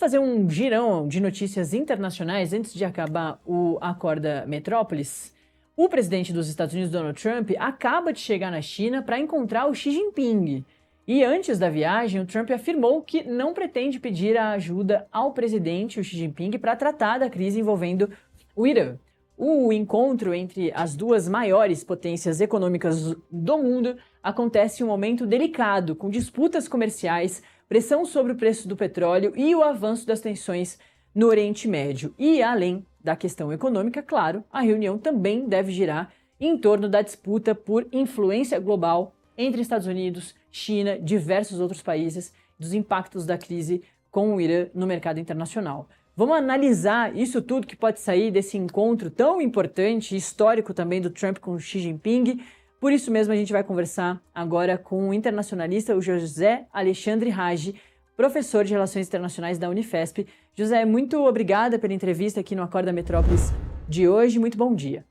fazer um girão de notícias internacionais antes de acabar o Acorda Metrópolis. O presidente dos Estados Unidos, Donald Trump, acaba de chegar na China para encontrar o Xi Jinping. E antes da viagem, o Trump afirmou que não pretende pedir a ajuda ao presidente, o Xi Jinping, para tratar da crise envolvendo o Irã. O encontro entre as duas maiores potências econômicas do mundo acontece em um momento delicado, com disputas comerciais, pressão sobre o preço do petróleo e o avanço das tensões no Oriente Médio. E, além da questão econômica, claro, a reunião também deve girar em torno da disputa por influência global entre Estados Unidos, China, diversos outros países, dos impactos da crise com o Irã no mercado internacional. Vamos analisar isso tudo que pode sair desse encontro tão importante e histórico também do Trump com o Xi Jinping. Por isso mesmo a gente vai conversar agora com o internacionalista, o José Alexandre Raggi, professor de Relações Internacionais da Unifesp. José, muito obrigada pela entrevista aqui no Acorda Metrópolis de hoje. Muito bom dia.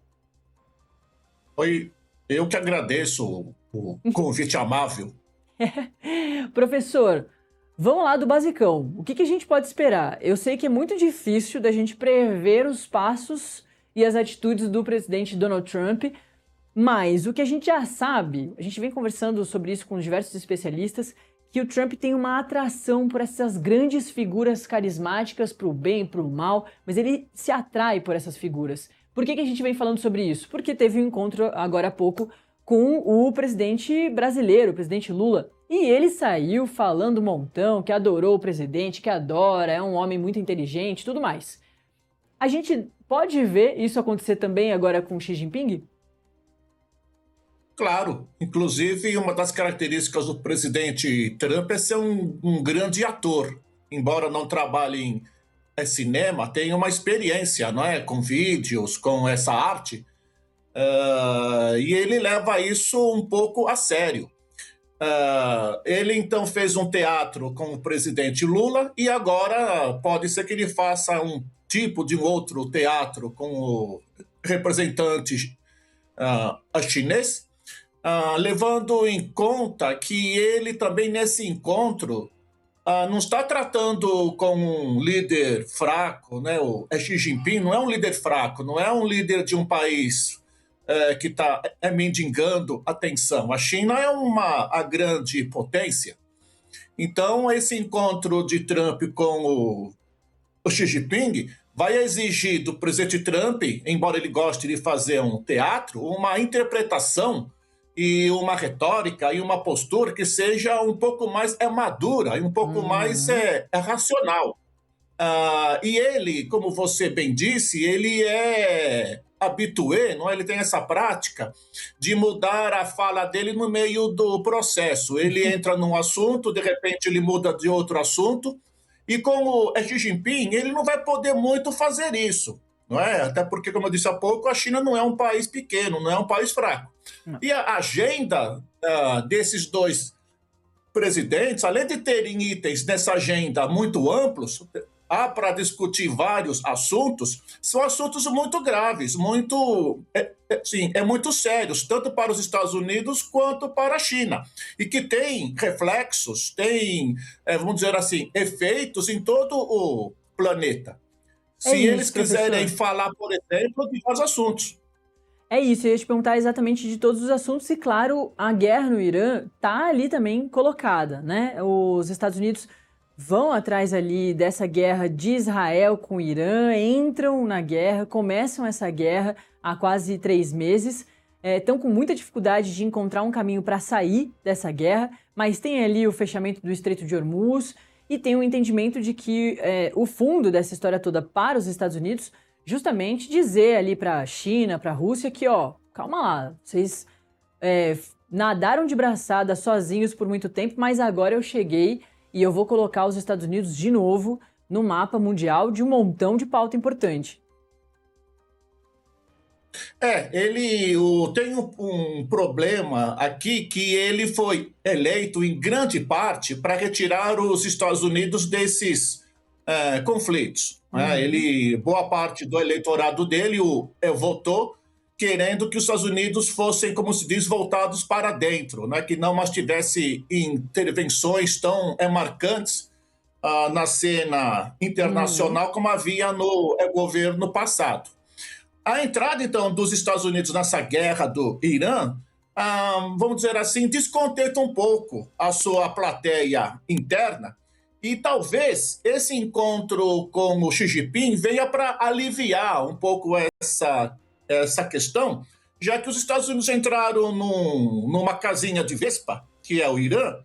Oi, eu que agradeço o convite amável. Professor, vamos lá do basicão. O que a gente pode esperar? Eu sei que é muito difícil da gente prever os passos e as atitudes do presidente Donald Trump, mas o que a gente já sabe, a gente vem conversando sobre isso com diversos especialistas, que o Trump tem uma atração por essas grandes figuras carismáticas para o bem e para o mal, mas ele se atrai por essas figuras. Por que a gente vem falando sobre isso? Porque teve um encontro agora há pouco com o presidente brasileiro, o presidente Lula, e ele saiu falando um montão, que adorou o presidente, que adora, é um homem muito inteligente e tudo mais. A gente pode ver isso acontecer também agora com Xi Jinping? Claro, inclusive uma das características do presidente Trump é ser um grande ator. Embora não trabalhe em cinema, tem uma experiência, não é? Com vídeos, com essa arte, e ele leva isso um pouco a sério. Ele então fez um teatro com o presidente Lula e agora pode ser que ele faça um tipo de outro teatro com o representante chinês, levando em conta que ele também nesse encontro não está tratando com um líder fraco, né? O Xi Jinping não é um líder fraco, não é um líder de um país que está mendigando atenção. A China é a grande potência. Então, esse encontro de Trump com o Xi Jinping vai exigir do presidente Trump, embora ele goste de fazer um teatro, uma interpretação e uma retórica e uma postura que seja um pouco mais madura e um pouco mais racional. E ele, como você bem disse, ele é habitué, não é? Ele tem essa prática de mudar a fala dele no meio do processo. Ele entra num assunto, de repente ele muda de outro assunto, e com o Xi Jinping ele não vai poder muito fazer isso, não é? Até porque, como eu disse há pouco, a China não é um país pequeno, não é um país fraco. Não. E a agenda desses dois presidentes, além de terem itens nessa agenda muito amplos, há para discutir vários assuntos, são assuntos muito graves, muito sérios, tanto para os Estados Unidos quanto para a China, e que tem reflexos, tem, vamos dizer assim, efeitos em todo o planeta. Se eles quiserem falar, por exemplo, de vários assuntos. É isso, eu ia te perguntar exatamente de todos os assuntos e, claro, a guerra no Irã está ali também colocada, né? Os Estados Unidos vão atrás ali dessa guerra de Israel com o Irã, entram na guerra, começam essa guerra há quase 3 meses, estão com muita dificuldade de encontrar um caminho para sair dessa guerra, mas tem ali o fechamento do Estreito de Hormuz e tem um entendimento de que o fundo dessa história toda para os Estados Unidos justamente dizer ali para a China, para a Rússia que, calma lá, vocês nadaram de braçada sozinhos por muito tempo, mas agora eu cheguei e eu vou colocar os Estados Unidos de novo no mapa mundial de um montão de pauta importante. Ele tem um problema aqui que ele foi eleito em grande parte para retirar os Estados Unidos desses conflitos. Boa parte do eleitorado dele votou querendo que os Estados Unidos fossem, como se diz, voltados para dentro, né? Que não mais tivesse intervenções tão marcantes na cena internacional como havia no governo passado. A entrada, então, dos Estados Unidos nessa guerra do Irã, vamos dizer assim, descontenta um pouco a sua plateia interna e talvez esse encontro com o Xi Jinping venha para aliviar um pouco essa questão, já que os Estados Unidos entraram numa casinha de vespa, que é o Irã,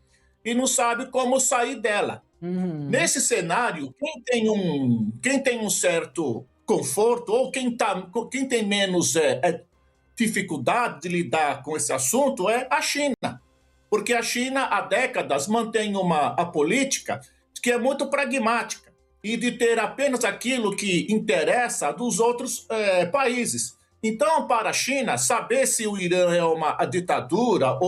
e não sabe como sair dela. Nesse cenário, quem tem um certo conforto ou quem tem menos dificuldade de lidar com esse assunto é a China. Porque a China, há décadas, mantém a política que é muito pragmática e de ter apenas aquilo que interessa dos outros países. Então, para a China, saber se o Irã é uma ditadura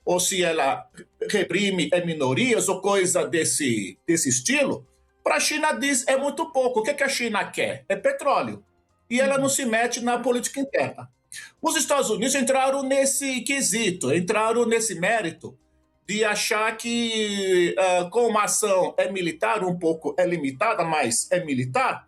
ou se ela reprime minorias ou coisa desse estilo, para a China diz é muito pouco. O que a China quer? É petróleo. E ela não se mete na política interna. Os Estados Unidos entraram nesse quesito, entraram nesse mérito de achar que com uma ação militar, um pouco limitada, mas é militar,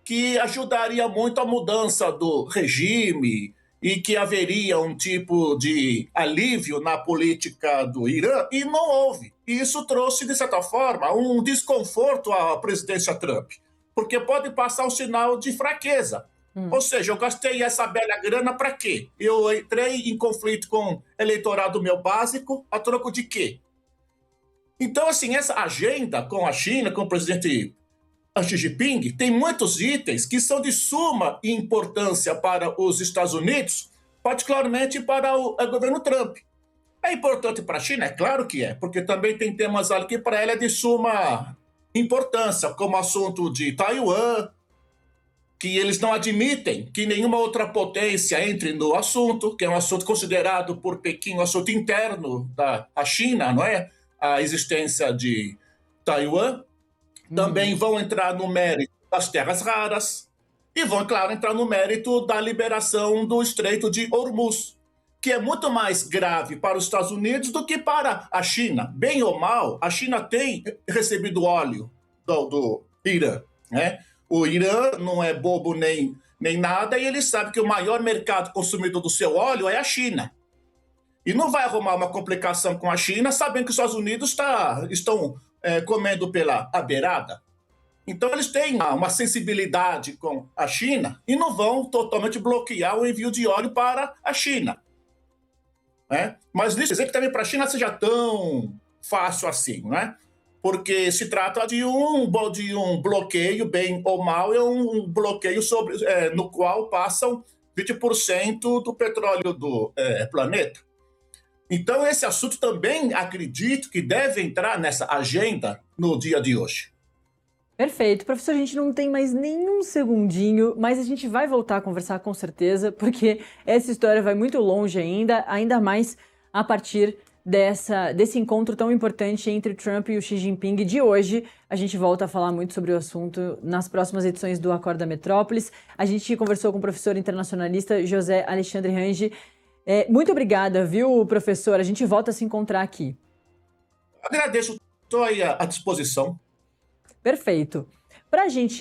que ajudaria muito a mudança do regime e que haveria um tipo de alívio na política do Irã, e não houve. E isso trouxe, de certa forma, um desconforto à presidência Trump, porque pode passar um sinal de fraqueza. Ou seja, eu gastei essa bela grana para quê? Eu entrei em conflito com o eleitorado meu básico a troco de quê? Então, assim, essa agenda com a China, com o presidente Xi Jinping, tem muitos itens que são de suma importância para os Estados Unidos, particularmente para o governo Trump. É importante para a China? É claro que é, porque também tem temas ali que para ela é de suma importância, como o assunto de Taiwan, que eles não admitem que nenhuma outra potência entre no assunto, que é um assunto considerado por Pequim um assunto interno da China, não é? A existência de Taiwan. Também vão entrar no mérito das terras raras e vão, claro, entrar no mérito da liberação do Estreito de Hormuz, que é muito mais grave para os Estados Unidos do que para a China. Bem ou mal, a China tem recebido óleo do Irã, né? O Irã não é bobo nem nada e ele sabe que o maior mercado consumidor do seu óleo é a China. E não vai arrumar uma complicação com a China sabendo que os Estados Unidos estão comendo pela beirada. Então eles têm uma sensibilidade com a China e não vão totalmente bloquear o envio de óleo para a China. Né? Mas não dizer que também para a China seja tão fácil assim, né? Porque se trata de um bloqueio, bem ou mal, é um bloqueio no qual passam 20% do petróleo do planeta. Então, esse assunto também acredito que deve entrar nessa agenda no dia de hoje. Perfeito. Professor, a gente não tem mais nenhum segundinho, mas a gente vai voltar a conversar com certeza, porque essa história vai muito longe ainda mais a partir desse encontro tão importante entre Trump e o Xi Jinping de hoje. A gente volta a falar muito sobre o assunto nas próximas edições do Acorda Metrópolis. A gente conversou com o professor internacionalista José Alexandre Range. Muito obrigada, viu, professor? A gente volta a se encontrar aqui. Agradeço, estou aí à disposição. Perfeito. Para a gente